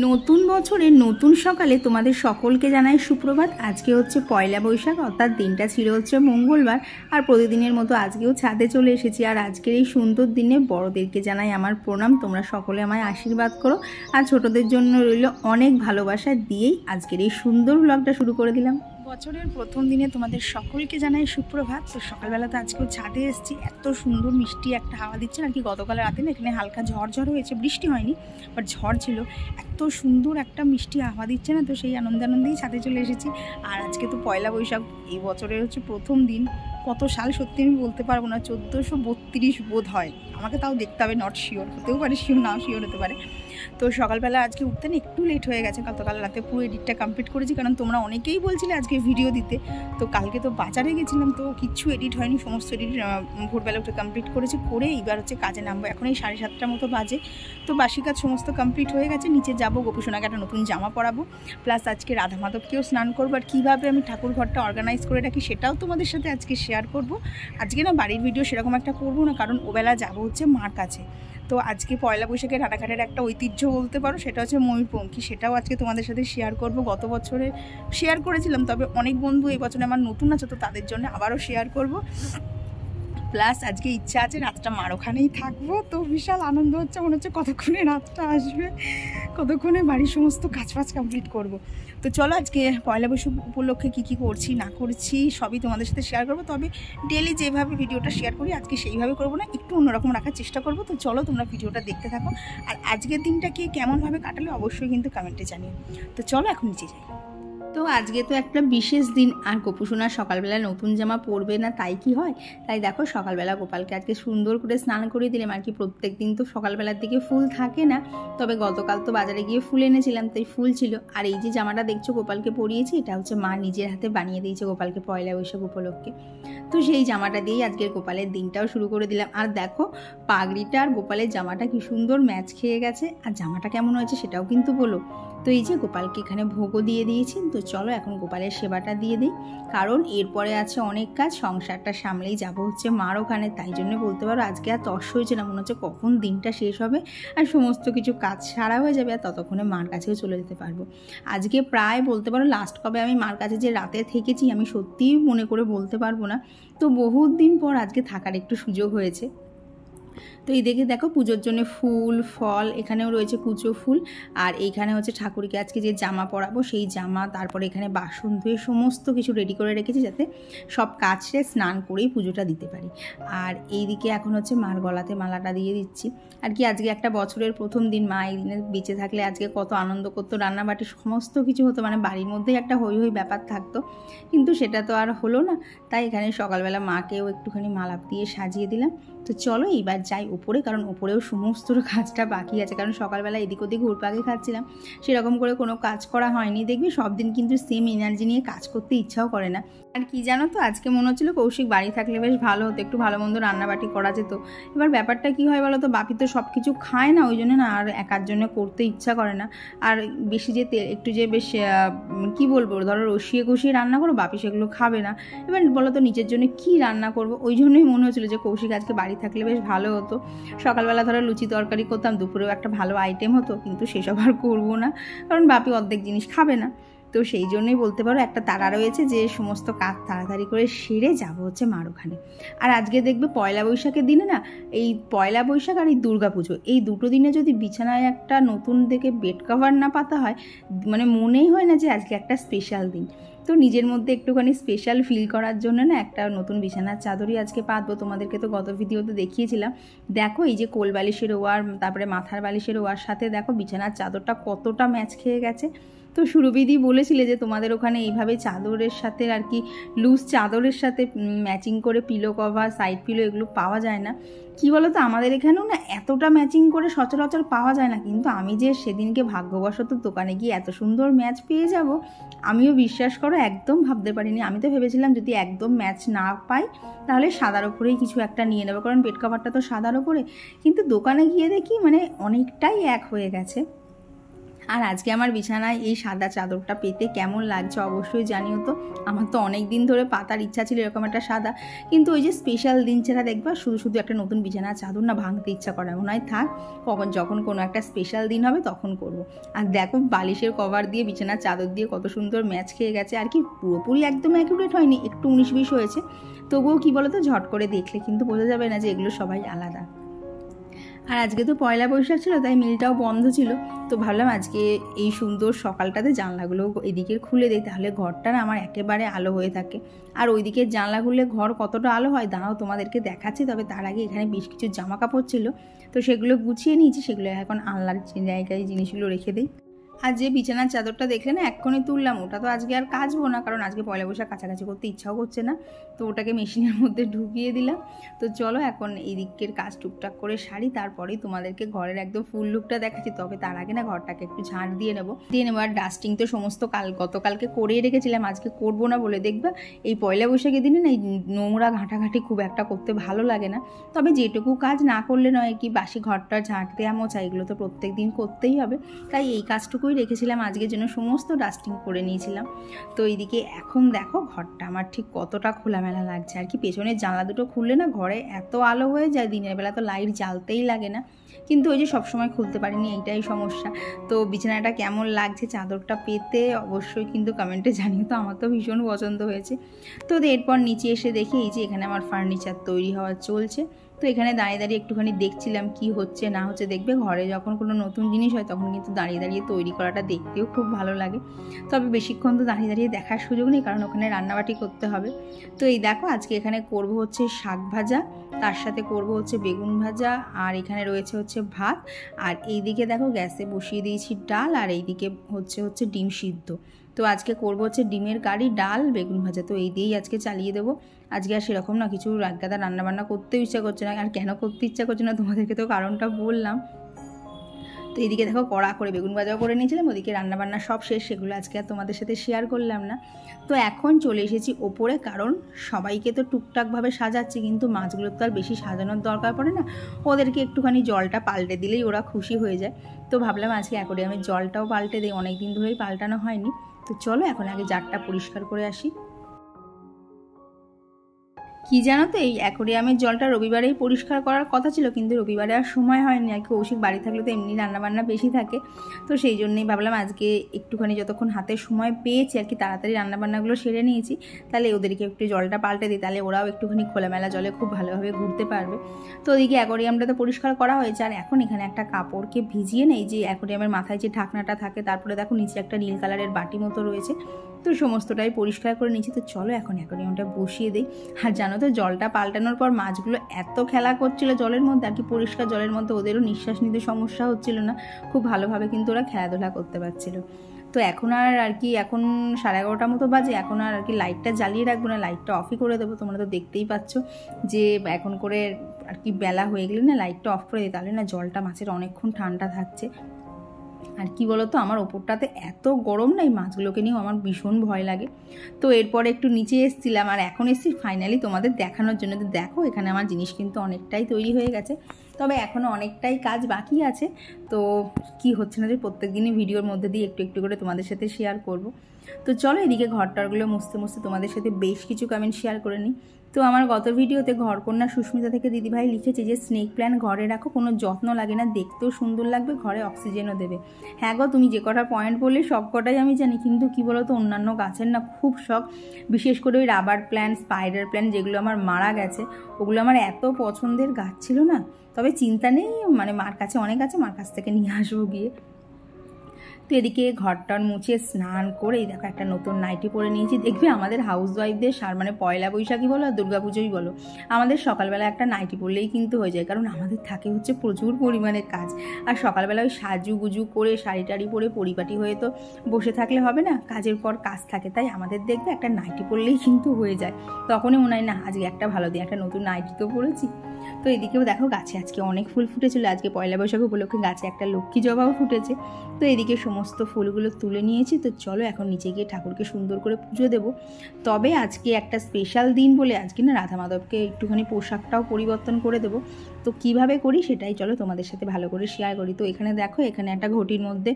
নতুন বছরের নতুন সকালে তোমাদের সকলকে জানাই সুপ্রভাত। আজকে হচ্ছে পয়লা বৈশাখ, অর্থাৎ দিনটা ছিল হচ্ছে মঙ্গলবার। আর প্রতিদিনের মতো আজকেও ছাদে চলে এসেছি। আর আজকের এই সুন্দর দিনে বড়দেরকে জানাই আমার প্রণাম। তোমরা সকলে আমায় আশীর্বাদ করো। আর ছোটদের জন্য রইল অনেক ভালোবাসা দিয়েই আজকের এই সুন্দর ব্লগটা শুরু করে দিলাম। বছরের প্রথম দিনে তোমাদের সকলকে জানাই সুপ্রভাত। তো সকালবেলা তো আজকেও ছাদে এসেছি। এত সুন্দর মিষ্টি একটা হাওয়া দিচ্ছে। আর কি গতকাল রাতে না এখানে হালকা ঝড় হয়েছে, বৃষ্টি হয়নি বাট ঝড় ছিল। এত সুন্দর একটা মিষ্টি হাওয়া দিচ্ছে না, তো সেই আনন্দেই ছাদে চলে এসেছি। আর আজকে তো পয়লা বৈশাখ, এই বছরের হচ্ছে প্রথম দিন। কত সাল সত্যি আমি বলতে পারবো না, 1432 বোধ হয়, আমাকে তাও দেখতে হবে, নট শিওর, হতেও পারে শিওর, নাও শিওর হতে পারে। তো সকালবেলা আজকে উঠতে না একটু লেট হয়ে গেছে। গতকাল রাতে পুরো এডিটটা কমপ্লিট করেছি, কারণ তোমরা অনেকেই বলছিলে আজকে ভিডিও দিতে। তো কালকে তো বাজারে গেছিলাম, তো কিচ্ছু এডিট হয়নি, সমস্ত এডিট ভোরবেলা উঠে কমপ্লিট করেছি। করে এইবার হচ্ছে কাজে নামবো। এখন এই 7:30টার মতো বাজে। তো বাসি কাজ সমস্ত কমপ্লিট হয়ে গেছে। নিচে যাবো, গোপুসোনাকে একটা নতুন জামা পরাবো, প্লাস আজকে রাধা মাধবকেও স্নান করবো। আর কীভাবে আমি ঠাকুর ঘরটা অর্গানাইজ করে রাখি সেটাও তোমাদের সাথে আজকে শেয়ার করবো। আজকে না বাড়ির ভিডিও সেরকম একটা করবো না, কারণ ওবেলা যাবো হচ্ছে মার কাছে। তো আজকে পয়লা বৈশাখের রানাঘাটের একটা ঐতিহ্য বলতে পারো, সেটা হচ্ছে ময়ূরপঙ্খী। সেটাও আজকে তোমাদের সাথে শেয়ার করব। গত বছরে শেয়ার করেছিলাম, তবে অনেক বন্ধু এই বছরে আমার নতুন আছে, তো তাদের জন্য আবারও শেয়ার করব। প্লাস আজকে ইচ্ছা আছে রাতটা মার ওখানেই থাকবো। তো বিশাল আনন্দ হচ্ছে, মনে হচ্ছে কতক্ষণে রাতটা আসবে, কতক্ষণে বাড়ির সমস্ত কাজবাজ কমপ্লিট করব। তো চলো আজকে পয়লা বৈশাখ উপলক্ষে কী করছি না করছি সবই তোমাদের সাথে শেয়ার করবো। তবে ডেলি যেভাবে ভিডিওটা শেয়ার করি আজকে সেইভাবে করবো না, একটু অন্যরকম রাখার চেষ্টা করবো। তো চলো তোমরা ভিডিওটা দেখতে থাকো। আর আজকের দিনটাকে কেমনভাবে কাটালে অবশ্যই কিন্তু কমেন্টে জানিও। তো চলো এখন নিচে যাই। তো আজকে তো একটা বিশেষ দিন। আর গোপুসোনা সকালবেলা নতুন জামা পরবে না তাই কি হয়? তাই দেখো সকালবেলা গোপালকে আজকে সুন্দর করে স্নান করে দিলাম। আর কি প্রত্যেক দিন তো সকালবেলার দিকে ফুল থাকে না, তবে গতকাল তো বাজারে গিয়ে ফুল এনেছিলাম, তাই ফুল ছিল। আর এই যে জামাটা দেখছো গোপালকে পরিয়েছি, এটা হচ্ছে মা নিজের হাতে বানিয়ে দিয়েছে গোপালকে পয়লা বৈশাখ উপলক্ষে। তো সেই জামাটা দিয়েই আজকের গোপালের দিনটাও শুরু করে দিলাম। আর দেখো পাগড়িটা আর গোপালের জামাটা কি সুন্দর ম্যাচ খেয়ে গেছে। আর জামাটা কেমন হয়েছে সেটাও কিন্তু বলো। তো এই যে গোপালকে এখানে ভোগও দিয়ে দিয়েছি। তো চলো এখন গোপালের সেবাটা দিয়ে দিই, কারণ এরপরে আছে অনেক কাজ, সংসারটা সামলেই যাবো হচ্ছে মার ওখানে। তাই জন্য বলতে পারো আজকে আর তর্স হয়েছে না, মনে হচ্ছে কখন দিনটা শেষ হবে আর সমস্ত কিছু কাজ সারা হয়ে যাবে, আর ততক্ষণে মার কাছেও চলে যেতে পারবো। আজকে প্রায় বলতে পারো লাস্ট কবে আমি মার কাছে যে রাতে থেকেছি আমি সত্যিই মনে করে বলতে পারবো না। তো বহুত দিন পর আজকে থাকার একটু সুযোগ হয়েছে। তো এই দেখে দেখো পুজোর জন্য ফুল ফল, এখানেও রয়েছে কুচো ফুল। আর এইখানে হচ্ছে ঠাকুরকে আজকে যে জামা পরাবো সেই জামা, তারপরে এখানে বাসন ধুয়ে সমস্ত কিছু রেডি করে রেখেছি, যাতে সব কাজ শেষে স্নান করেই পুজোটা দিতে পারি। আর এইদিকে এখন হচ্ছে মার গলাতে মালাটা দিয়ে দিচ্ছি। আর কি আজকে একটা বছরের প্রথম দিন, মা এই দিনে বেঁচে থাকলে আজকে কত আনন্দ করতো, রান্নাবাটি সমস্ত কিছু হতো, মানে বাড়ির মধ্যেই একটা হই হই ব্যাপার থাকতো। কিন্তু সেটা তো আর হলো না, তাই এখানে সকালবেলা মাকেও একটুখানি মালা দিয়ে সাজিয়ে দিলাম। তো চলো এইবার যাই উপরে, কারণ উপরেও সমস্ত কাজটা বাকি আছে, কারণ সকালবেলা এদিক ওদিক ঘুরপাকে খাচ্ছিলাম, সেরকম করে কোনো কাজ করা হয়নি। দেখবি সব দিন কিন্তু সেম এনার্জি নিয়ে কাজ করতে ইচ্ছাও করে না। আর কি জানো তো, আজকে মনে হচ্ছিলো কৌশিক বাড়ি থাকলে বেশ ভালো হতো, একটু ভালো মন্দ রান্নাবাটি করা যেত। এবার ব্যাপারটা কি হয় বলো তো, বাপি তো সব কিছু খায় না, ওই জন্য না আর একার জন্য করতে ইচ্ছা করে না। আর বেশি যে তেল, একটু যে বেশ কী বলবো, ধরো রসিয়ে কষিয়ে রান্না করো, বাপি সেগুলো খাবে না। এবার বলো তো নিজের জন্য কি রান্না করবো, ওই জন্যই মনে হচ্ছিলো যে কৌশিক আজকে বাড়ি থাকলে বেশ ভালো হতো। সকালবেলা ধরো লুচি তরকারি করতাম, দুপুরেও একটা ভালো আইটেম হতো, কিন্তু সেসব আর করবো না, কারণ বাপি অর্ধেক জিনিস খাবে না। তো সেই জন্যই বলতে পারো একটা তাড়া রয়েছে যে সমস্ত কাজ তাড়াতাড়ি করে সেরে যাবো হচ্ছে মার ওখানে। আর আজকে দেখবে পয়লা বৈশাখের দিনে না, এই পয়লা বৈশাখ আর এই দুর্গা পুজো, এই দুটো দিনে যদি বিছানায় একটা নতুন দেখে বেড কভার না পাতা হয়, মানে মনেই হয় না যে আজকে একটা স্পেশাল দিন। তো নিজের মধ্যে একটুখানি স্পেশাল ফিল করার জন্য না একটা নতুন বিছানার চাদরই আজকে পাতবো। তোমাদেরকে তো গত ভিডিওতে দেখিয়েছিলাম। দেখো এই যে কোল বালিশের ওয়ার, তারপরে মাথার বালিশের ওয়ার সাথে দেখো বিছানার চাদরটা কতটা ম্যাচ খেয়ে গেছে। তো সুরভিদি বলেছিলে যে তোমাদের ওখানে এইভাবে চাদরের সাথে আর কি লুজ চাদরের সাথে ম্যাচিং করে পিলো কভার, সাইড পিলো এগুলো পাওয়া যায় না। কি বলো তো, আমাদের এখানেও না এতটা ম্যাচিং করে সচরাচর পাওয়া যায় না, কিন্তু আমি যে সেদিনকে ভাগ্যবশত দোকানে গিয়ে এত সুন্দর ম্যাচ পেয়ে যাব আমিও বিশ্বাস করো একদম ভাবতে পারিনি। আমি তো ভেবেছিলাম যদি একদম ম্যাচ না পাই তাহলে সাদার ওপরেই কিছু একটা নিয়ে নেবো, কারণ বেড কভারটা তো সাদার ওপরে, কিন্তু দোকানে গিয়ে দেখি মানে অনেকটাই এক হয়ে গেছে। আর আজকে আমার বিছানায় এই সাদা চাদরটা পেতে কেমন লাগছে অবশ্যই জানিও তো। আমার তো অনেক দিন ধরে পাতার ইচ্ছা ছিল এরকম একটা সাদা, কিন্তু ওই যে স্পেশাল দিন ছাড়া দেখবা শুধু শুধু একটা নতুন বিছানার চাদর না ভাঙতে ইচ্ছা করে, মনে হয় থাক যখন কোনো একটা স্পেশাল দিন হবে তখন করব। আর দেখো বালিশের কভার দিয়ে বিছানার চাদর দিয়ে কত সুন্দর ম্যাচ খেয়ে গেছে, আর কি পুরোপুরি একদম অ্যাকুরেট হয়নি, একটু 19-20 হয়েছে, তবুও কি বলো তো ঝট করে দেখলে কিন্তু বোঝা যাবে না যে এগুলো সবাই আলাদা। আর আজকে তো পয়লা বৈশাখ ছিল, তাই মিলটাও বন্ধ ছিল, তো ভাবলাম আজকে এই সুন্দর সকালটাতে জানলাগুলো এদিকে খুলে দিই, তাহলে ঘরটা না আমার একেবারে আলো হয়ে থাকে। আর ওই দিকের জানলা খুললে ঘর কতটা আলো হয় দাঁড়াও তোমাদেরকে দেখাচ্ছি। তবে তার আগে এখানে বেশ কিছু জামা কাপড় ছিল, তো সেগুলো গুছিয়ে নিয়েছি, সেগুলো এখন আনলার জায়গায় জিনিসগুলো রেখে দিই। আর যে বিছানার চাদরটা দেখলে না এক্ষুনি তুললাম, ওটা তো আজকে আর কাচবো না, কারণ আজকে পয়লা বৈশাখ কাছাকাছি করতে ইচ্ছাও করছে না, তো ওটাকে মেশিনের মধ্যে ঢুকিয়ে দিলাম। তো চলো এখন এই দিকের কাজ টুকটাক করে সারি, তারপরেই তোমাদেরকে ঘরের একদম ফুল লুকটা দেখাচ্ছি। তবে তার আগে না ঘরটাকে একটু ঝাড় দিয়ে নেবো। আর ডাস্টিং তো সমস্ত গতকালকে করেই রেখেছিলাম, আজকে করবো না বলে দেখবা এই পয়লা বৈশাখের দিনে না এই নোংরা ঘাঁটাঘাঁটি খুব একটা করতে ভালো লাগে না। তবে যেটুকু কাজ না করলে নয় কি, বাসি ঘরটা ঝাঁট দেওয়া মোছা এগুলো তো প্রত্যেক দিন করতেই হবে, তাই এই কাজটুকু রেখেছিলাম আজকের জন্য, সমস্ত ডাস্টিং করে নিয়েছিলাম। তো এইদিকে এখন দেখো ঘরটা আমার ঠিক কতটা খোলামেলা লাগছে, আর কি পেছনের জানলা দুটো খুললে না ঘরে এত আলো হয়ে যায়, দিনের বেলা তো লাইট জ্বালতেই লাগে না, কিন্তু ওই যে সবসময় খুলতে পারিনি, এইটাই সমস্যা। তো বিছানাটা কেমন লাগছে চাদরটা পেতে অবশ্যই কিন্তু কমেন্টে জানিও তো, আমার তো ভীষণ পছন্দ হয়েছে। তো এরপর নিচে এসে দেখি এই যে এখানে আমার ফার্নিচার তৈরি হওয়া চলছে, তো এখানে দাঁড়িয়ে দাঁড়িয়ে একটুখানি দেখছিলাম কি হচ্ছে না হচ্ছে। দেখবে ঘরে যখন কোনো নতুন জিনিস হয় তখন কিন্তু দাঁড়িয়ে দাঁড়িয়ে তৈরি করাটা দেখতেও খুব ভালো লাগে, তবে বেশিক্ষণ তো দাঁড়িয়ে দাঁড়িয়ে দেখার সুযোগ নেই, কারণ ওখানে রান্নাবাটি করতে হবে। তো এই দেখো আজকে এখানে করব হচ্ছে শাক ভাজা, তার সাথে করব হচ্ছে বেগুন ভাজা, আর এখানে রয়েছে হচ্ছে ভাত, আর এইদিকে দেখো গ্যাসে বসিয়ে দিয়েছি ডাল, আর এইদিকে হচ্ছে ডিম সিদ্ধ। তো আজকে করবো হচ্ছে ডিমের কারি, ডাল, বেগুন ভাজা, তো এই দিয়েই আজকে চালিয়ে দেবো। আজকে আর সেরকম না কিছু রাতগাদা রান্নাবান্না করতেও ইচ্ছা করছে না, আর কেন করতে ইচ্ছা করছে না তোমাদেরকে তো কারণটা বললাম। তো এইদিকে দেখো কড়া করে বেগুন ভাজাও করে নিয়েছিলাম, ওদিকে রান্নাবান্না সব শেষ, সেগুলো আজকে আর তোমাদের সাথে শেয়ার করলাম না। তো এখন চলে এসেছি ওপরে, কারণ সবাইকে তো টুকটাকভাবে সাজাচ্ছি, কিন্তু মাছগুলোর তো আর বেশি সাজানোর দরকার পড়ে না, ওদেরকে একটুখানি জলটা পাল্টে দিলেই ওরা খুশি হয়ে যায়। তো ভাবলাম আজকে অ্যাকোরিয়ামের জলটাও পাল্টে দিই, অনেক দিন ধরেই পাল্টানো হয়নি। তো চলো এখন আগে জারটা পরিষ্কার করে আসি। কি জানো তো, এই অ্যাকোরিয়ামের জলটা রবিবারেই পরিষ্কার করার কথা ছিল, কিন্তু রবিবারে আর সময় হয়নি, আর কি কৌশিক বাড়ি থাকলে তো এমনি রান্নাবান্না বেশি থাকে, তো সেই জন্যই ভাবলাম আজকে একটুখানি যতক্ষণ হাতে সময় পেয়েছি আর কি তাড়াতাড়ি রান্নাবান্নাগুলো সেরে নিয়েছি, তাহলে ওদেরকে একটু জলটা পাল্টে দিই, তাহলে ওরাও একটুখানি খোলামেলা জলে খুব ভালোভাবে ঘুরতে পারবে। তো ওদিকে অ্যাকোরিয়ামটা তো পরিষ্কার করা হয়েছে, আর এখন এখানে একটা কাপড়কে ভিজিয়ে নেই, যে অ্যাকোরিয়ামের মাথায় যে ঢাকনাটা থাকে, তারপরে দেখো নিচে একটা নীল কালারের বাটি মতো রয়েছে, তো সমস্তটাই পরিষ্কার করে নিচ্ছি। তো চলো এখন অ্যাকোরিয়ামটা বসিয়ে দিই। আর জানো তো জলটা পাল্টানোর পর মাছগুলো এত খেলা করছিল জলের মধ্যে, আর কি পরিষ্কার জলের মধ্যে ওদেরও নিঃশ্বাস নিতে সমস্যা হচ্ছিল না, খুব ভালোভাবে কিন্তু ওরা খেলাধুলা করতে পারছিল। তো এখন আর কি এখন 11:30 মতো বাজে, এখন আর কি লাইটটা জ্বালিয়ে রাখবো না, লাইটটা অফই করে দেবো। তোমরা তো দেখতেই পাচ্ছ যে এখন করে আর কি বেলা হয়ে গেলে না লাইটটা অফ করে দিই, তাহলে না জলটা মাছের অনেকক্ষণ ঠান্ডা থাকছে। আর কি বলতো আমার ওপরটাতে এত গরম না, এই মাছগুলোকে নিয়েও আমার ভীষণ ভয় লাগে। তো এরপরে একটু নিচে এসেছিলাম, আর এখন এসেছি ফাইনালি তোমাদের দেখানোর জন্য। তো দেখো এখানে আমার জিনিস কিন্তু অনেকটাই তৈরি হয়ে গেছে, তবে এখনও অনেকটাই কাজ বাকি আছে। তো কি হচ্ছে না যে প্রত্যেক দিনই ভিডিওর মধ্যে দিয়ে একটু একটু করে তোমাদের সাথে শেয়ার করব। তো চলো এদিকে ঘরটারগুলো মুছতে মুছতে তোমাদের সাথে বেশ কিছু কমেন্ট শেয়ার করে নিই। তো আমার গত ভিডিওতে ঘরকন্যা সুস্মিতা থেকে দিদিভাই লিখেছে যে স্নেক প্ল্যান্ট ঘরে রাখো, কোনো যত্ন লাগে না, দেখতেও সুন্দর লাগবে, ঘরে অক্সিজেনও দেবে। হ্যাঁ গো, তুমি যে কটা পয়েন্ট বললে সব কটাই আমি জানি, কিন্তু কি বলো তো অন্যান্য গাছের না খুব শখ, বিশেষ করে ওই রাবার প্ল্যান্ট, স্পাইডার প্ল্যান্ট যেগুলো আমার মারা গেছে, ওগুলো আমার এত পছন্দের গাছ ছিল না। তবে চিন্তা নেই, মানে মার কাছে অনেক আছে, মার কাছ থেকে নিয়ে আসবো গিয়ে। তো এদিকে ঘরটার মুছে স্নান করে দেখো একটা নতুন নাইটি পরে নিয়েছি। দেখবে আমাদের হাউস ওয়াইফদের মানে পয়লা বৈশাখী বলো আর দুর্গাপুজোই বলো, আমাদের সকালবেলা একটা নাইটি পরলেই কিন্তু হয়ে যায়, কারণ আমাদের থাকে হচ্ছে প্রচুর পরিমাণে কাজ। আর সকালবেলা ওই সাজুগুজু করে শাড়ি টাড়ি পরে পরিপাটি হয়ে তো বসে থাকলে হবে না, কাজের পর কাজ থাকে। তাই আমাদের দেখবে একটা নাইটি পরলেই কিন্তু হয়ে যায়। তখনই মনে হয় না আজকে একটা ভালো দিন, একটা নতুন নাইটি তো পরেছি। তো এদিকেও দেখো গাছে আজকে অনেক ফুল ফুটেছিল। আজকে পয়লা বৈশাখ উপলক্ষে গাছে একটা লক্ষ্মী জবাও ফুটেছে। তো এদিকে সমস্ত ফুলগুলো তুলে নিয়েছি। তো চলো এখন নিচে গিয়ে ঠাকুরকে সুন্দর করে পুজো দেবো। তবে আজকে একটা স্পেশাল দিন বলে আজকে না রাধা মাধবকে একটুখানি পোশাকটাও পরিবর্তন করে দেবো। তো কিভাবে করি সেটাই চলো তোমাদের সাথে ভালো করে শেয়ার করি। তো এখানে দেখো, এখানে একটা ঘটির মধ্যে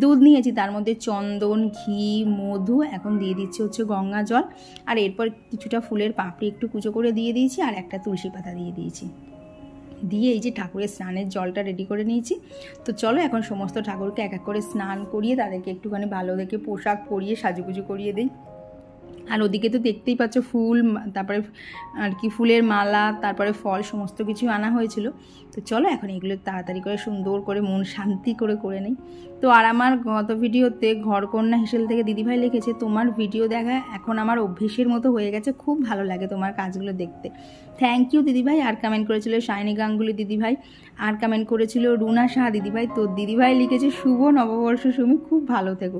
দুধ নিয়েছি, তার মধ্যে চন্দন, ঘি, মধু, এখন দিয়ে দিচ্ছি হচ্ছে গঙ্গা জল, আর এরপর কিছুটা ফুলের পাপড়ি একটু কুচো করে দিয়ে দিয়েছি, আর একটা তুলসী পাতা দিয়ে দিয়েছি। দিয়ে এই যে ঠাকুরের স্নানের জলটা রেডি করে নিয়েছি। তো চলো এখন সমস্ত ঠাকুরকে এক এক করে স্নান করিয়ে তাদেরকে একটুখানি ভালো দেখে পোশাক পরিয়ে সাজুগুজু করিয়ে দিই। আর ওদিকে তো দেখতেই পাচ্ছ ফুল, তারপরে আর কি ফুলের মালা, তারপরে ফল সমস্ত কিছু আনা হয়েছিল। তো চলো এখন এগুলো তাড়াতাড়ি করে সুন্দর করে মন শান্তি করে নেই। তো আর আমার গত ভিডিওতে ঘরকন্যা হিসেল থেকে দিদিভাই লিখেছে, তোমার ভিডিও দেখা এখন আমার অভ্যেসের মতো হয়ে গেছে, খুব ভালো লাগে তোমার কাজগুলো দেখতে। থ্যাংক ইউ দিদিভাই। আর কমেন্ট করেছিল শাইনি গাঙ্গুলি দিদিভাই, আর কমেন্ট করেছিল রুনা শাহ দিদিভাই। তো দিদিভাই লিখেছে শুভ নববর্ষ সুমি, খুব ভালো থেকো।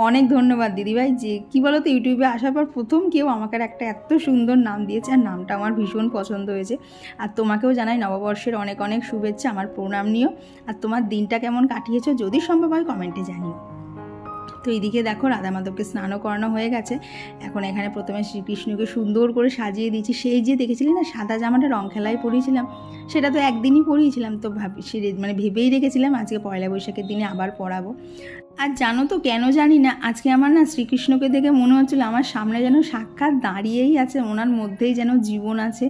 অনেক ধন্যবাদ দিদিভাই। যে কি বলো তো, ইউটিউবে আসার পর প্রথম কেউ আমাকে একটা এত সুন্দর নাম দিয়েছে, আর নামটা আমার ভীষণ পছন্দ হয়েছে। আর তোমাকেও জানাই নববর্ষের অনেক অনেক শুভেচ্ছা, আমার প্রণাম নিও। আর তোমার দিনটা কেমন কাটিয়েছো যদি সম্ভব হয় কমেন্টে জানিও। তো এইদিকে দেখো রাধা মাধবকে স্নানও করানো হয়ে গেছে। এখন এখানে প্রথমে শ্রীকৃষ্ণকে সুন্দর করে সাজিয়ে দিয়েছি। সেই যে দেখেছিলি না সাদা জামাটা রং খেলায় পরিয়েছিলাম, সেটা তো একদিনই পরিয়েছিলাম। তো ভেবেই রেখেছিলাম আজকে পয়লা বৈশাখের দিনে আবার পরাবো। আর জানো তো কেন জানি না আজকে আমার না শ্রীকৃষ্ণকে দেখে মনে হচ্ছিলো আমার সামনে যেন সাক্ষাৎ দাঁড়িয়েই আছে, ওনার মধ্যেই যেন জীবন আছে।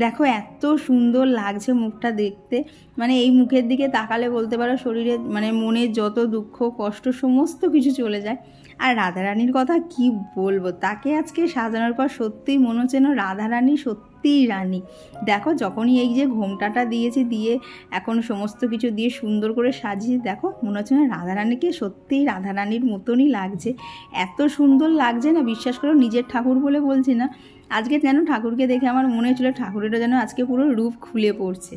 দেখো এত সুন্দর লাগছে মুখটা দেখতে, মানে এই মুখের দিকে তাকালে বলতে পারো শরীরে মানে মনের যত দুঃখ কষ্ট সমস্ত কিছু চলে যায়। আর রাধারানীর কথা কি বলবো, তাকে আজকে সাজানোর পর সত্যিই মনে হচ্ছে না রাধারানী সত্যিই রানী। দেখো যখনই এই যে ঘোমটাটা দিয়েছি, দিয়ে এখন সমস্ত কিছু দিয়ে সুন্দর করে সাজিয়ে, দেখো মনে হচ্ছে না রাধারানীকে সত্যিই রাধারানীর মতনই লাগছে। এত সুন্দর লাগছে না, বিশ্বাস করো নিজের ঠাকুর বলে বলছি না, আজকে যেন ঠাকুরকে দেখে আমার মনে হচ্ছিলো ঠাকুরেরও যেন আজকে পুরো রূপ খুলে পড়ছে।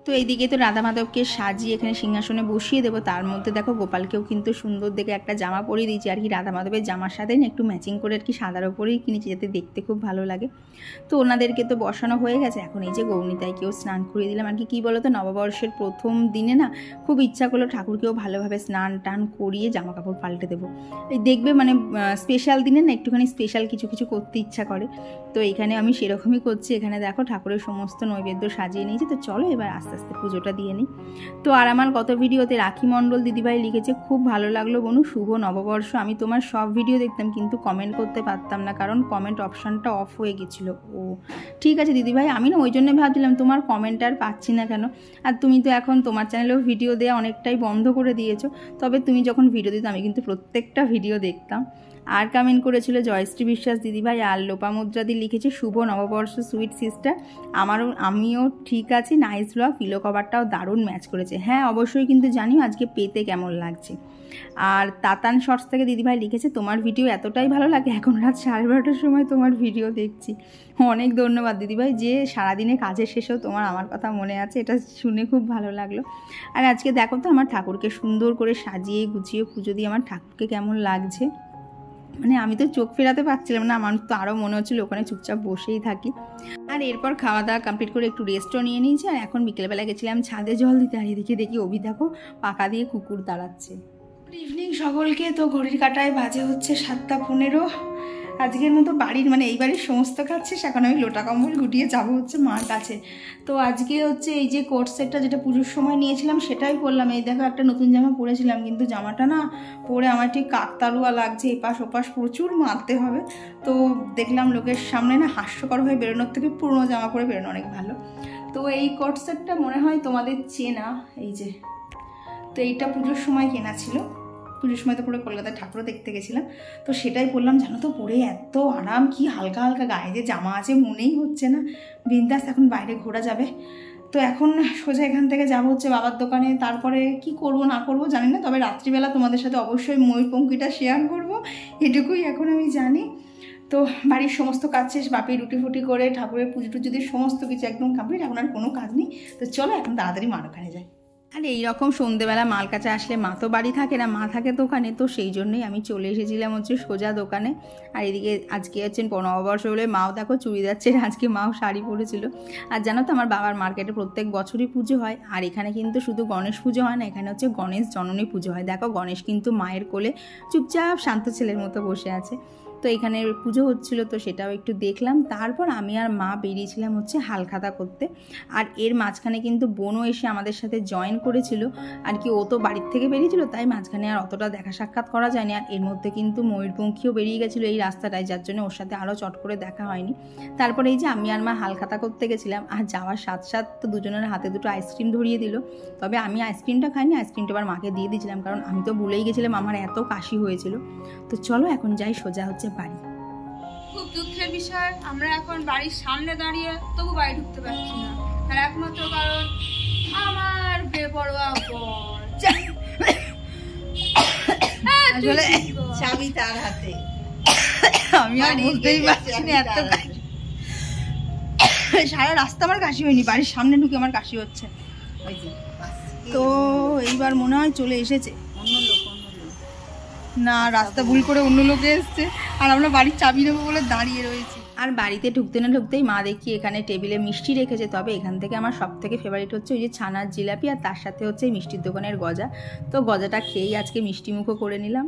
তো এইদিকে তো রাধা মাধবকে সাজিয়ে এখানে সিংহাসনে বসিয়ে দেবো। তার মধ্যে দেখো গোপালকেও কিন্তু সুন্দর দেখে একটা জামা পরিয়ে দিয়েছি, আর কি রাধা মাধবের জামার সাথে না একটু ম্যাচিং করে আর কি সাদার ওপরেই কিনেছি, যাতে দেখতে খুব ভালো লাগে। তো ওনাদেরকে তো বসানো হয়ে গেছে, এখন এই যে গৌরনীতাইকেও স্নান করিয়ে দিলাম। আর কি বলো তো নববর্ষের প্রথম দিনে না খুব ইচ্ছা করলো ঠাকুরকেও ভালোভাবে স্নান টান করিয়ে জামা কাপড় পাল্টে দেবো। এই দেখবে মানে স্পেশাল দিনে না একটুখানি স্পেশাল কিছু কিছু করতে ইচ্ছা করে। তো এখানে আমি সেরকমই করছি। এখানে দেখো ঠাকুরের সমস্ত নৈবেদ্য সাজিয়ে নিয়েছি। তো চলো এবার আস্তে আস্তে পুজোটা দিয়ে নিই। তো আর আমার গত ভিডিওতে রাখি মণ্ডল দিদিভাই লিখেছে, খুব ভালো লাগলো বনু, শুভ নববর্ষ। আমি তোমার সব ভিডিও দেখতাম কিন্তু কমেন্ট করতে পারতাম না, কারণ কমেন্ট অপশানটা অফ হয়ে গেছিলো। ও ঠিক আছে দিদিভাই, আমি না ওই জন্য ভাবছিলাম তোমার কমেন্ট আর পাচ্ছি না কেন। আর তুমি তো এখন তোমার চ্যানেলেও ভিডিও দেওয়া অনেকটাই বন্ধ করে দিয়েছো, তবে তুমি যখন ভিডিও দিতে আমি কিন্তু প্রত্যেকটা ভিডিও দেখতাম। আর কমেন্ট করেছিল জয়শ্রী বিশ্বাস দিদিভাই, আর লোপামুদ্রাদি লিখেছে শুভ নববর্ষ সুইট সিস্টার। আমিও ঠিক আছি, নাইস ব্লগ, পিলো কভারটাও দারুণ ম্যাচ করেছে। হ্যাঁ অবশ্যই, কিন্তু জানিও আজকে পেতে কেমন লাগছে। আর তাতান শর্টস থেকে দিদিভাই লিখেছে, তোমার ভিডিও এতটাই ভালো লাগে এখন রাত 12:30টার সময় তোমার ভিডিও দেখছি। অনেক ধন্যবাদ দিদিভাই, যে সারাদিনে কাজের শেষেও তোমার আমার কথা মনে আছে, এটা শুনে খুব ভালো লাগলো। আর আজকে দেখো তো আমার ঠাকুরকে সুন্দর করে সাজিয়ে গুছিয়ে পুজো দিয়ে আমার ঠাকুরকে কেমন লাগছে, মানে আমি তো চোখ ফেরাতে পারছিলাম না, আমার তো আরও মনে হচ্ছিলো ওখানে চুপচাপ বসেই থাকি। আর এরপর খাওয়া দাওয়া কমপ্লিট করে একটু রেস্টও নিয়ে নিয়েছি। আর এখন বিকেলবেলা গেছিলাম ছাদে জল দিতে, আর এদিকে দেখি অভি দেখো পাকা দিয়ে কুকুর দাঁড়াচ্ছে। গুড ইভিনিং সকলকে। তো ঘড়ির কাঁটায় বাজে হচ্ছে 7:15। আজকের মতো বাড়ির মানে এই বাড়ির সমস্ত কাজ শেষ, এখন আমি লোটা কম্বল গুটিয়ে যাবো হচ্ছে মার কাছে। তো আজকে হচ্ছে এই যে কোট সেটটা যেটা পুজোর সময় নিয়েছিলাম সেটাই পরলাম। এই দেখো একটা নতুন জামা পরেছিলাম, কিন্তু জামাটা না পরে আমার ঠিক কাকতারুয়া লাগছে, এপাশ ওপাশ প্রচুর মারতে হবে। তো দেখলাম লোকের সামনে না হাস্যকর হয়ে বেরোনোর থেকে পুরনো জামা পরে বেরোনো অনেক ভালো। তো এই কোট সেটটা মনে হয় তোমাদের চেনা, এই যে, তো এইটা পুজোর সময় কেনা ছিল। পুজোর সময় তো পুরো কলকাতায় ঠাকুরও দেখতে গেছিলাম, তো সেটাই পরলাম। জানো তো পরে এত আরাম, কি হালকা হালকা গায়ে যে জামা আছে মনেই হচ্ছে না। বিন্দাস এখন বাইরে ঘোরা যাবে। তো এখন সোজা এখান থেকে যাবো হচ্ছে বাবার দোকানে, তারপরে কি করব না করব জানি না, তবে রাত্রিবেলা তোমাদের সাথে অবশ্যই ময়ূরপঙ্খীটা শেয়ার করব, এটুকুই এখন আমি জানি। তো বাড়ির সমস্ত কাজ শেষ, বাপি রুটি ফুটি করে ঠাকুরের পুজো টুজো দিয়ে সমস্ত কিছু একদম কমপ্লিট, এখন আর কোনো কাজ নেই। তো চলো এখন তাড়াতাড়ি মার ওখানে যাই। আর এইরকম সন্ধেবেলা মার কাছে আসলে মা তো বাড়ি থাকে না, মা থাকে দোকানে, তো সেই জন্যই আমি চলে এসেছিলাম হচ্ছে সোজা দোকানে। আর এদিকে আজকে হচ্ছে নববর্ষ বলে মাও দেখো চুড়িদার ছেড়ে আজকে মাও শাড়ি পরেছিল। আর জানো তো আমার বাবার মার্কেটে প্রত্যেক বছরই পুজো হয়, আর এখানে কিন্তু শুধু গণেশ পুজো হয় না, এখানে হচ্ছে গণেশ জননী পুজো হয়। দেখো গণেশ কিন্তু মায়ের কোলে চুপচাপ শান্ত ছেলের মতো বসে আছে। তো এখানে পুজো হচ্ছিল, তো সেটাও একটু দেখলাম। তারপর আমি আর মা বেরিয়েছিলাম হচ্ছে হালখাতা করতে। আর এর মাঝখানে কিন্তু বোনও এসে আমাদের সাথে জয়েন করেছিল আর কি, ও তো বাড়ির থেকে বেরিয়েছিল, তাই মাঝখানে আর অতটা দেখা সাক্ষাৎ করা যায়নি। আর এর মধ্যে কিন্তু ময়ূরপঙ্খীও বেরিয়ে গেছিলো এই রাস্তাটায়, যার জন্য ওর সাথে আরও চট করে দেখা হয়নি। তারপরে এই যে আমি আর মা হালখাতা করতে গেছিলাম, আর যাওয়ার সাথে সাথে তো দুজনের হাতে দুটো আইসক্রিম ধরিয়ে দিল। তবে আমি আইসক্রিমটা খাইনি, আইসক্রিমটা আবার মাকে দিয়ে দিয়েছিলাম, কারণ আমি তো ভুলেই গেছিলাম, আমার এত কাশি হয়েছিল। তো চলো এখন যাই সোজা হচ্ছে বাড়ি। খুব দুঃখের বিষয়, আমরা এখন বাড়ির সামনে দাঁড়িয়ে তবু বাড়ি ঢুকতে পারছি না, তার একমাত্র কারণ আমার বেপরোয়া বর। আসলে চাবি তার হাতে, আমি আর বুঝতেই পারছি না, এত সারা রাস্তা আমার কাশি হয়নি, বাড়ির সামনে ঢুকে আমার কাশি হচ্ছে। তো এইবার মনে হয় চলে এসেছে অন্য লোক, না রাস্তা ভুল করে অন্য লোকে এসছে, আর আমরা বাড়ির চাবি নেবো বলে দাঁড়িয়ে রয়েছি। আর বাড়িতে ঢুকতে না ঢুকতেই মা দেখি এখানে টেবিলে মিষ্টি রেখেছে। তবে এখান থেকে আমার সব থেকে ফেভারিট হচ্ছে ওই যে ছানার জিলাপি, আর তার সাথে হচ্ছে মিষ্টির দোকানের গজা। তো গজাটা খেয়েই আজকে মিষ্টি মুখও করে নিলাম।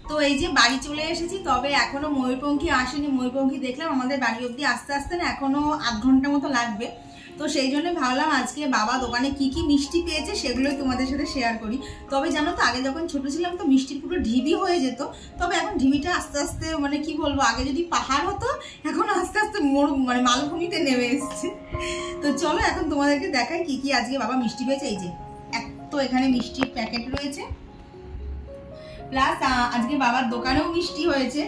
তো এই যে বাড়ি চলে এসেছি, তবে এখনো ময়ূরপঙ্খী আসেনি। ময়ূরপঙ্খী দেখলাম আমাদের বাড়ি অবধি আস্তে আস্তে না এখনো আধ ঘন্টা মতো লাগবে। তো সেই জন্য ভাবলাম আজকে বাবা দোকানে কি কি মিষ্টি পেয়েছে সেগুলোই তোমাদের সাথে শেয়ার করি। তবে জানো তো আগে যখন ছোট ছিলাম তো মিষ্টির পুরো ঢিবি হয়ে যেত, তবে এখন ঢিবিটা আস্তে আস্তে মানে কি বলবো, আগে যদি পাহাড় হতো এখন আস্তে আস্তে মানে মালভূমিতে নেমে এসছে। তো চলো এখন তোমাদেরকে দেখাই কি কি আজকে বাবা মিষ্টি পেয়েছে। এই যে এক তো এখানে মিষ্টির প্যাকেট রয়েছে, প্লাস আজকে বাবার দোকানেও মিষ্টি হয়েছে।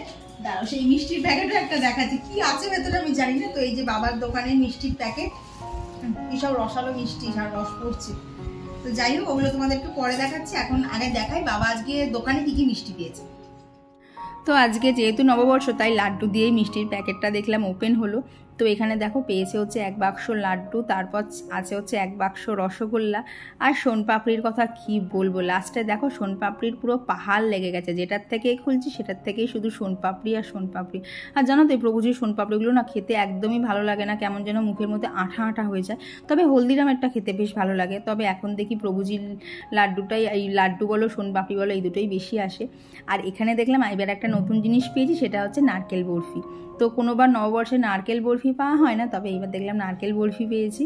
দাঁড়াও সেই মিষ্টির প্যাকেটও একটা দেখাচ্ছি, কি আছে ভেতরে আমি জানি না। তো এই যে বাবার দোকানের মিষ্টির প্যাকেট, এইসব রসালো মিষ্টি, আর রস পড়ছে। তো যাই হোক ওগুলো তোমাদেরকে পরে দেখাচ্ছি, এখন আগে দেখাই বাবা আজকে দোকানে কি কি মিষ্টি পেয়েছে। তো আজকে যেহেতু নববর্ষ তাই লাড্ডু দিয়েই মিষ্টির প্যাকেটটা দেখলাম ওপেন হলো। তো এখানে দেখো পেয়েছে হচ্ছে 1 বাক্স লাড্ডু, তারপর আছে হচ্ছে 1 বাক্স রসগোল্লা, আর সোনপাপড়ির কথা কি বলবো, লাস্টে দেখো সোনপাপড়ির পুরো পাহাড় লেগে গেছে, যেটার থেকেই খুলছি সেটার থেকেই শুধু সোনপাপড়ি আর সোনপাপড়ি। আর জানো তো এই প্রভুজির সোনপাপড়িগুলো না খেতে একদমই ভালো লাগে না, কেমন যেন মুখের মধ্যে আঠা আঠা হয়ে যায়। তবে হলদিরামেরটা খেতে বেশ ভালো লাগে। তবে এখন দেখি প্রভুজির লাড্ডুটাই, এই লাড্ডু বলো সোনপাপড়ি বলো, এই দুটোই বেশি আসে। আর এখানে দেখলাম এবার একটা নতুন জিনিস পেয়েছি, সেটা হচ্ছে নারকেল বরফি। তো কোনোবার নববর্ষে নারকেল বরফি পাওয়া হয় না, তবে এবার দেখলাম নারকেল বরফি পেয়েছি।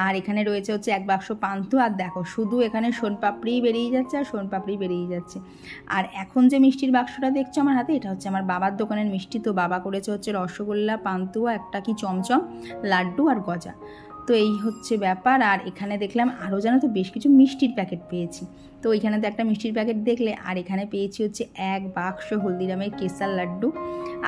আর এখানে রয়েছে হচ্ছে 1 বাক্স পান্তুয়া। আর দেখো শুধু এখানে সোনপাপড়িই বেরিয়ে যাচ্ছে আর সোনপাপড়ি বেরিয়ে যাচ্ছে। আর এখন যে মিষ্টির বাক্সটা দেখছো আমার হাতে, এটা হচ্ছে আমার বাবার দোকানের মিষ্টি। তো বাবা করেছে হচ্ছে রসগোল্লা, পান্তুয়া, একটা কি চমচম, লাড্ডু আর গজা। তো এই হচ্ছে ব্যাপার। আর এখানে দেখলাম আরও জানো তো বেশ কিছু মিষ্টির প্যাকেট পেয়েছি। তো ওইখানে তো একটা মিষ্টির প্যাকেট দেখলে, আর এখানে পেয়েছি হচ্ছে 1 বাক্স হলদিরামের কেসার লাড্ডু,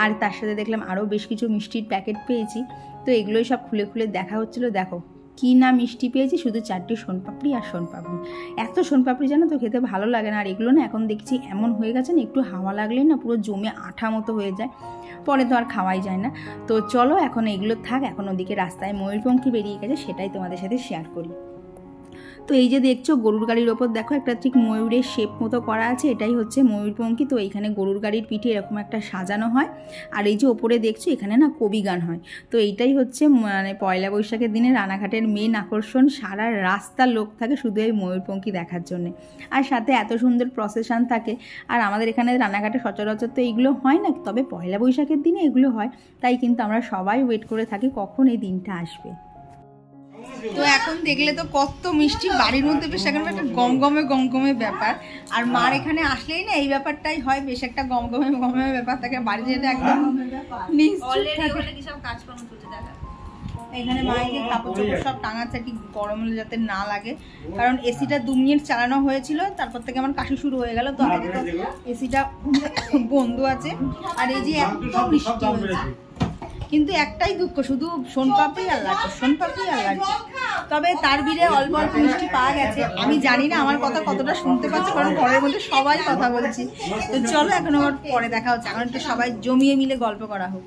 আর তার সাথে দেখলাম আরও বেশ কিছু মিষ্টির প্যাকেট পেয়েছি। তো এগুলোই সব খুলে খুলে দেখা হচ্ছিলো। দেখো কি না মিষ্টি পেয়েছি, শুধু 4টি সোনপাপড়ি আর সোনপাপড়ি। এত সোনপাপড়ি জানো তো খেতে ভালো লাগে না। আর এগুলো না এখন দেখছি এমন হয়ে গেছে না, একটু হাওয়া লাগলেই না পুরো জমে আঠা মতো হয়ে যায়, পরে তো আর খাওয়াই যায় না। তো চলো এখন এগুলো থাক, এখন ওদিকে রাস্তায় ময়ূরপঙ্খী বেরিয়ে গেছে, সেটাই তোমাদের সাথে শেয়ার করি। তো এই যে দেখছো গরুর গাড়ির ওপর দেখো একটা ঠিক ময়ূরের শেপ মতো করা আছে, এটাই হচ্ছে ময়ূরপঙ্খী। তো এইখানে গরুর গাড়ির পিঠে এরকম একটা সাজানো হয়। আর এই যে ওপরে দেখছো এখানে না কবি গান হয়। তো এইটাই হচ্ছে মানে পয়লা বৈশাখের দিনে রানাঘাটের মেন আকর্ষণ, সারা রাস্তা লোক থাকে শুধু এই ময়ূরপঙ্খী দেখার জন্যে। আর সাথে এত সুন্দর প্রসেশন থাকে। আর আমাদের এখানে রানাঘাটে সচরাচর তো এইগুলো হয় না, তবে পয়লা বৈশাখের দিনে এগুলো হয়, তাই কিন্তু আমরা সবাই ওয়েট করে থাকি কখন এই দিনটা আসবে। তো এখন দেখলে তো কত মিষ্টি বাড়ির মধ্যে, বেশ এখন একটা গমগমে গমগমে ব্যাপার। আর মার এখানে আসলেই না এই ব্যাপারটাই হয়, বেশ একটা গমগমে গমগমে ব্যাপার থাকে বাড়িতে, যেটা একদম এখানে মায়ের কাপড় চোপড় সব টাঙাচ্ছে কি গরম হলে যাতে না লাগে, কারণ এসিটা 2 মিনিট চালানো হয়েছিল, তারপর থেকে আমার কাশি শুরু হয়ে গেল। তো আগে তো এসিটা বন্ধ আছে। আর এই যে এত বৃষ্টি হয়েছে, কিন্তু একটাই দুঃখ, শুধু সোনপাপড়ি আর লাড্ডু, সোনপাপড়ি আর লাড্ডু। তবে তার বিলে অল্প অল্প মিষ্টি পাওয়া গেছে। আমি জানি না আমার কথা কতটা শুনতে পাচ্ছ, কারণ ঘরের মধ্যে সবাই কথা বলছি। তো চলো এখন আবার পরে দেখা হচ্ছে, এখন একটু সবাই জমিয়ে মিলে গল্প করা হোক।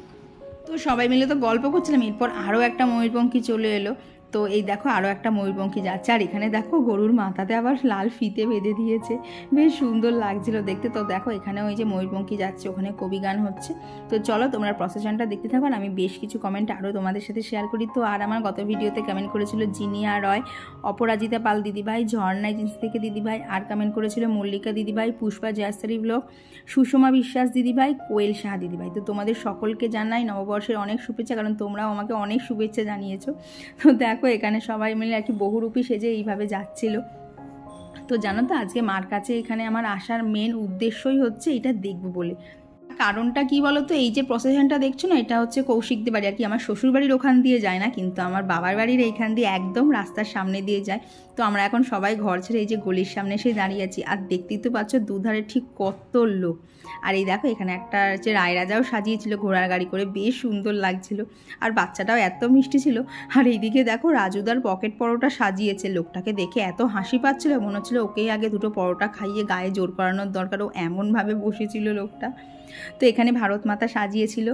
তো সবাই মিলে তো গল্প করছিলাম, এরপর আরও একটা ময়ূরপঙ্খী চলে এলো। তো এই দেখো আরও একটা ময়ূরপঙ্খী যাচ্ছে, আর এখানে দেখো গরুর মাথাতে আবার লাল ফিতে বেঁধে দিয়েছে, বেশ সুন্দর লাগছিল দেখতে। তো দেখো এখানে ওই যে ময়ূরপঙ্খী যাচ্ছে, ওখানে কবি গান হচ্ছে। তো চলো তোমরা প্রসেশনটা দেখতে থাকো, আর আমি বেশ কিছু কমেন্ট আরও তোমাদের সাথে শেয়ার করি। তো আর আমার গত ভিডিওতে কমেন্ট করেছিল জিনিয়া রয়, অপরাজিতা পাল দিদিভাই, ঝর্ণা এজেন্সি থেকে দিদিভাই, আর কমেন্ট করেছিল মল্লিকা দিদিভাই, পুষ্পা জয়াস্তারি ব্লগ, সুষমা বিশ্বাস দিদিভাই, কোয়েল শাহ দিদিভাই। তো তোমাদের সকলকে জানাই নববর্ষের অনেক শুভেচ্ছা, কারণ তোমরাও আমাকে অনেক শুভেচ্ছা জানিয়েছো। তো দেখো এখানে সবাই মিলে আর কি বহুরূপী সেজে এইভাবে যাচ্ছিল। তো জানো তো আজকে মার কাছে এখানে আমার আসার মেন উদ্দেশ্যই হচ্ছে এটা দেখবো বলে। কারণটা কি বলো তো, এই যে প্রসেশনটা দেখছো না, এটা হচ্ছে কৌশিকদের বাড়ি, আর কি আমার শ্বশুর বাড়ির ওখান দিয়ে যায় না, কিন্তু আমার বাবার বাড়ির এইখান দিয়ে একদম রাস্তার সামনে দিয়ে যায়। তো আমরা এখন সবাই ঘর ছেড়ে এই যে গলির সামনে এসে দাঁড়িয়ে আছি, আর দেখতেই তো পাচ্ছ দুধারে ঠিক কত লোক। আর এই দেখো এখানে একটা হচ্ছে রায়রাজাও সাজিয়েছিল ঘোড়ার গাড়ি করে, বেশ সুন্দর লাগছিল, আর বাচ্চাটাও এত মিষ্টি ছিল। আর এইদিকে দেখো রাজুদার পকেট পরোটা সাজিয়েছে, লোকটাকে দেখে এত হাসি পাচ্ছিল, মনে হচ্ছিল ওকেই আগে দুটো পরোটা খাইয়ে গায়ে জোর করানোর দরকার, ও এমনভাবে বসেছিল লোকটা। তো এখানে ভারত মাতা সাজিয়েছিল,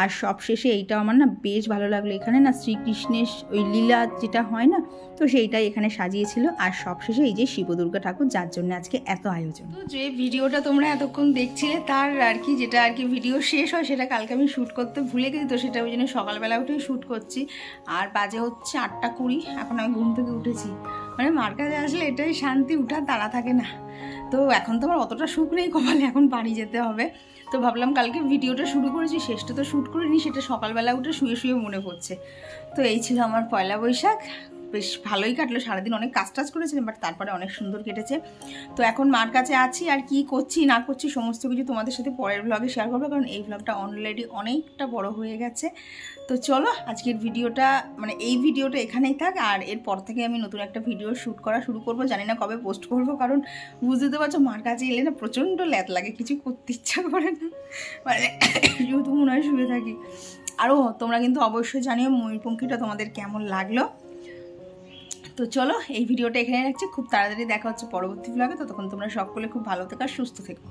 আর সবশেষে এইটাও আমার না বেশ ভালো লাগলো, এখানে না শ্রীকৃষ্ণের ওই লীলা যেটা হয় না, তো সেইটাই এখানে সাজিয়েছিল। আর সবশেষে এই যে শিবদুর্গা ঠাকুর, যার জন্য আজকে এত আয়োজন। তো যে ভিডিওটা তোমরা এতক্ষণ দেখছিলে তার আর কি যেটা আর কি ভিডিও শেষ হয়, সেটা কালকে আমি শ্যুট করতে ভুলে গেছি, তো সেটা ওই জন্য সকালবেলা উঠেই শ্যুট করছি। আর বাজে হচ্ছে 8:20, এখন আমি ঘুম থেকে উঠেছি। মানে মার কাছে আসলে এটাই শান্তি, উঠার তাড়া থাকে না। তো এখন তো আমার অতটা সুখ নেই কপালে, এখন বাড়ি যেতে হবে। তো ভাবলাম কালকে ভিডিওটা শুরু করেছি, শেষটা তো শ্যুট করিনি, সেটা সকালবেলা উঠে শুয়ে শুয়ে মনে পড়ছে। তো এই ছিল আমার পয়লা বৈশাখ, বেশ ভালোই কাটলো, সারাদিন অনেক কাজ টাজ করেছিলাম, বাট তারপরে অনেক সুন্দর কেটেছে। তো এখন মার কাছে আছি, আর কি করছি না করছি সমস্ত কিছু তোমাদের সাথে পরের ব্লগে শেয়ার করবো, কারণ এই ব্লগটা অলরেডি অনেকটা বড় হয়ে গেছে। তো চলো আজকের ভিডিওটা মানে এই ভিডিওটা এখানেই থাক, আর এরপর থেকে আমি নতুন একটা ভিডিও শ্যুট করা শুরু করবো, জানি না কবে পোস্ট করবো, কারণ বুঝতে পারছো মার কাছে এলে না প্রচণ্ড ল্যাদ লাগে, কিছু করতে ইচ্ছা করে না, মানে যেহেতু মনে হয় শুয়ে থাকি। আরও তোমরা কিন্তু অবশ্যই জানিও ময়ূরপঙ্খীটা তোমাদের কেমন লাগলো। তো চলো এই ভিডিওটা এখানে রাখছি, খুব তাড়াতাড়ি দেখা হচ্ছে পরবর্তী ব্লগে। ততক্ষণ তোমরা সকলে খুব ভালো থেকো আর সুস্থ থেকো।